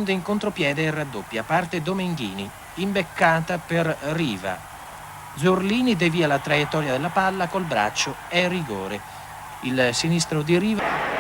sfonda in contropiede e raddoppia. Parte Domenghini, imbeccata per Riva. Zorlini devia la traiettoria della palla col braccio, è rigore. Il sinistro di Riva.